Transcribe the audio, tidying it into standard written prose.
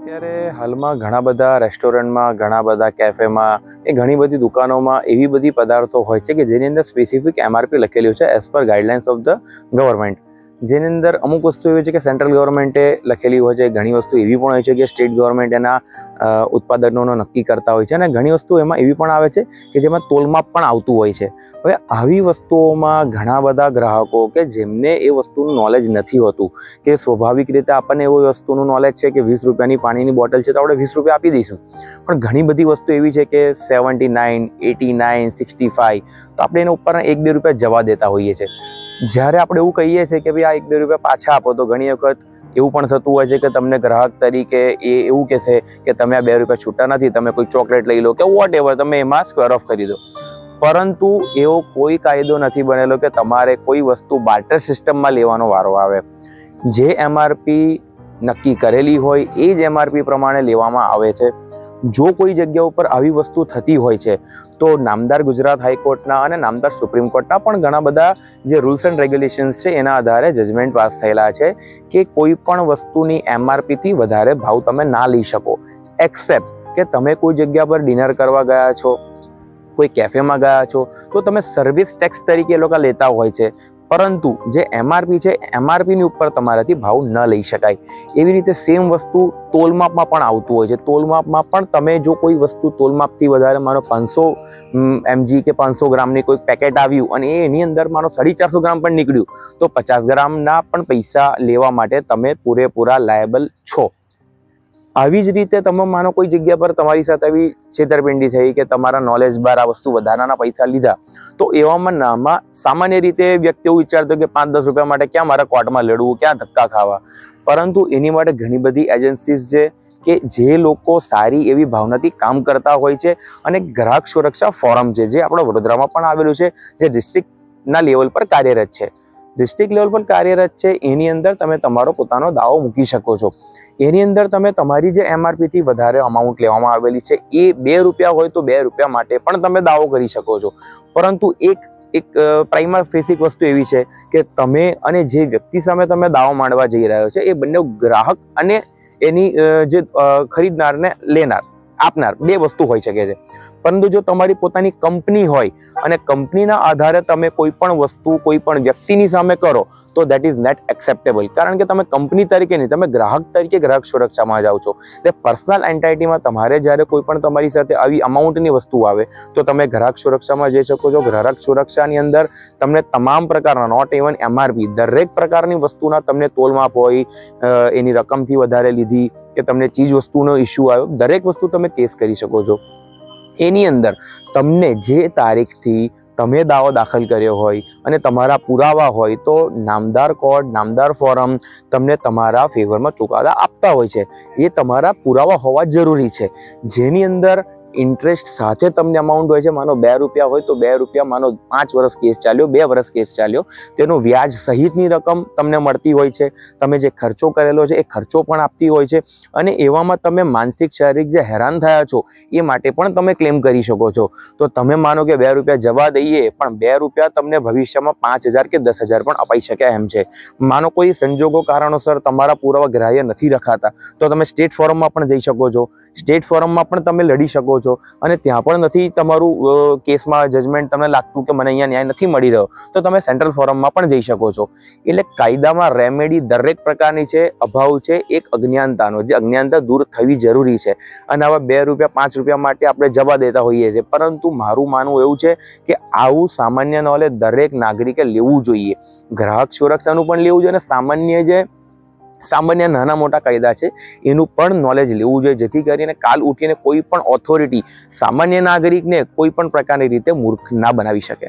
અત્યારે હાલમાં ઘણા બધા રેસ્ટોરન્ટમાં, ઘણા બધા કેફેમાં ઘણી બધી દુકાનોમાં એવી બધી પદાર્થો હોય છે કે જેની અંદર સ્પેસિફિક એમઆરપી લખેલી છે as per guidelines of the government. જેની અંદર અમુક વસ્તુ એવી છે કે સેન્ટ્રલ ગવર્મેન્ટે લખેલી હોય છે, ઘણી વસ્તુ એવી પણ હોય છે કે સ્ટેટ ગવર્મેન્ટ એના ઉત્પાદનોનો નક્કી કરતા હોય છે, અને ઘણી વસ્તુ એમાં એવી પણ આવે છે કે જેમાં તોલમાપ પણ આવતું હોય છે. હવે આવી વસ્તુઓમાં ઘણા બધા ગ્રાહકો કે જેમને એ વસ્તુનું નોલેજ નથી હોતું, કે સ્વાભાવિક રીતે આપણને એવી વસ્તુનું નોલેજ છે કે 20 રૂપિયાની પાણીની બોટલ છે તો આપણે 20 રૂપિયા આપી દઈશું, પણ ઘણી બધી વસ્તુ એવી છે કે 79, 89, 65, તો આપણે એના ઉપર 1-2 રૂપિયા જવા દેતા હોઈએ છીએ. જ્યારે આપણે એવું કહીએ છીએ કે ભાઈ આ 1-2 રૂપિયા પાછા આપો, તો ઘણી વખત એવું પણ થતું હોય છે કે તમને ગ્રાહક તરીકે એ એવું કહેશે કે તમે આ 2 રૂપિયા છૂટા નથી, તમે કોઈ ચોકલેટ લઈ લો કે વોટ એવર, તમે એમાં સ્ક્વેર ઓફ કરી દો. પરંતુ એવો કોઈ કાયદો નથી બનેલો કે તમારે કોઈ વસ્તુ બાર્ટર સિસ્ટમમાં લેવાનો વારો આવે. જે એમઆરપી નક્કી કરેલી હોય એ જ એમઆરપી પ્રમાણે લેવામાં આવે છે. જો કોઈ જગ્યા ઉપર આવી વસ્તુ થતી હોય છે તો નામદાર ગુજરાત હાઈકોર્ટના અને નામદાર સુપ્રીમ કોર્ટના પણ ઘણા બધા જે રૂલ્સ એન્ડ રેગ્યુલેશન્સ છે એના આધારે જજમેન્ટ પાસ થયેલા છે કે કોઈ પણ વસ્તુની એમઆરપીથી વધારે ભાવ તમે ના લઈ શકો, એક્સેપ્ટ કે તમે કોઈ જગ્યા પર ડિનર કરવા ગયા છો, કોઈ કેફેમાં ગયા છો, તો તમે સર્વિસ ટેક્સ તરીકે એ લોકો લેતા હોય છે, પરંતુ જે એમઆરપી છે એમઆરપીની ઉપર તમારાથી ભાવ ન લઈ શકાય. એવી રીતે સેમ વસ્તુ તોલમાપમાં પણ આવતું હોય છે. તોલમાપમાં પણ તમે જો કોઈ વસ્તુ તોલમાપથી વધારે માનો 500 mg કે 500 ગ્રામની કોઈ પેકેટ આવ્યું અને એની અંદર માનો 450 ગ્રામ પણ નીકળ્યું, તો 50 ગ્રામના પણ પૈસા લેવા માટે તમે પૂરેપૂરા લાયેબલ છો. આવી જ રીતે તમે માનો કોઈ જગ્યા પર તમારી સાથે આવી છેતરપિંડી થઈ કે તમારા નોલેજ બાર આ વસ્તુ વધારાના પૈસા લીધા, તો એવામાં સામાન્ય રીતે વ્યક્તિ એવું વિચારતો કે 5-10 રૂપિયા માટે ક્યાં મારા કોર્ટમાં લડવું, ક્યાં ધક્કા ખાવા. પરંતુ એની માટે ઘણી બધી એજન્સીઝ છે કે જે લોકો સારી એવી ભાવનાથી કામ કરતા હોય છે, અને ગ્રાહક સુરક્ષા ફોરમ છે જે આપણા વડોદરામાં પણ આવેલું છે, જે ડિસ્ટ્રિક્ટના લેવલ પર કાર્યરત છે. ડિસ્ટ્રિક્ટ લેવલ પર કાર્યરત છે એની અંદર તમે તમારો પોતાનો દાવો મૂકી શકો છો. એની અંદર તમે તમારી જે એમઆરપીથી વધારે અમાઉન્ટ લેવામાં આવેલી છે એ 2 રૂપિયા હોય તો 2 રૂપિયા માટે પણ તમે દાવો કરી શકો છો. પરંતુ એક પ્રાઇમા ફેસિક વસ્તુ એવી છે કે તમે અને જે વ્યક્તિ સામે તમે દાવો માંડવા જઈ રહ્યો છે એ બંને ગ્રાહક અને એની જે ખરીદનાર ને લેનાર આપનાર 2 વસ્તુ હોઈ શકે છે. પરંતુ જો તમારી પોતાની કંપની હોય અને કંપનીના આધારે તમે કોઈ પણ વસ્તુ કોઈ પણ વ્યક્તિની સામે કરો તો દેટ ઇઝ નોટ એક્સેપ્ટેબલ. કારણ કે તમે કંપની તરીકે નહીં, તમે ગ્રાહક તરીકે ગ્રાહક સુરક્ષામાં જાઓ છો. એટલે પર્સનલ એન્ટાઇટીમાં તમારે જ્યારે કોઈ પણ તમારી સાથે આવી અમાઉન્ટની વસ્તુ આવે તો તમે ગ્રાહક સુરક્ષામાં જઈ શકો છો. ગ્રાહક સુરક્ષાની અંદર તમને તમામ પ્રકારના, નોટ ઇવન એમઆરપી, દરેક પ્રકારની વસ્તુના તમને તોલમાપ હોય, એની રકમથી વધારે લીધી કે તમને ચીજ વસ્તુનો ઇસ્યુ આવ્યો, દરેક વસ્તુ તમે કેસ કરી શકો છો. એની અંદર તમને જે તારીખથી તમે દાવો દાખલ કર્યો હોય અને તમારા પુરાવા હોય તો નામદાર કોર્ટ, નામદાર ફોરમ તમને તમારા ફેવરમાં ચુકાદા આપતા હોય છે. એ તમારા પુરાવા હોવા જરૂરી છે. જેની અંદર ઇન્ટરેસ્ટ સાથે તમને અમાઉન્ટ હોય છે. માનો 2 રૂપિયા હોય તો 2 રૂપિયા, માનો 5 વર્ષ કેસ ચાલ્યો, 2 વર્ષ કેસ ચાલ્યો, તેનું વ્યાજ સહિતની રકમ તમને મળતી હોય છે. તમે જે ખર્ચો કરેલો છે એ ખર્ચો પણ આપતી હોય છે, અને એવામાં તમે માનસિક શારીરિક જે હેરાન થયા છો એ માટે પણ તમે ક્લેમ કરી શકો છો. તો તમે માનો કે 2 રૂપિયા જવા દઈએ, પણ 2 રૂપિયા તમને ભવિષ્યમાં 5,000 કે 10,000 પણ અપાઈ શકે એમ છે. માનો કોઈ સંજોગો કારણોસર તમારા પુરાવા ગ્રાહ્ય નથી રખાતા તો તમે સ્ટેટ ફોરમમાં પણ જઈ શકો છો. સ્ટેટ ફોરમમાં પણ તમે લડી શકો છો, અને ત્યાં પણ નથી તમારું કેસમાં જજમેન્ટ તમને લાગતું કે મને અહીંયા ન્યાય નથી મળી રહ્યો તો તમે સેન્ટ્રલ ફોરમમાં પણ જઈ શકો છો. એટલે કાયદામાં રેમેડી દરેક પ્રકારની છે. અભાવ છે એક અજ્ઞાનતાનો, જે અજ્ઞાનતા દૂર થવી જરૂરી છે. અને આવા 2 રૂપિયા 5 રૂપિયા માટે આપણે જવા દેતા હોઈએ છીએ. પરંતુ મારું માનવું એવું છે કે આવું સામાન્ય નોલેજ દરેક નાગરિકે લેવું જોઈએ. ગ્રાહક સુરક્ષાનું પણ લેવું જોઈએ, અને સામાન્ય નાના મોટા કાયદા છે એનું પણ નોલેજ લેવું જોઈએ, જેથી કરીને કાલ ઉઠીને કોઈ પણ ઓથોરિટી સામાન્ય નાગરિકને કોઈ પણ પ્રકારની રીતે મૂર્ખ ના બનાવી શકે.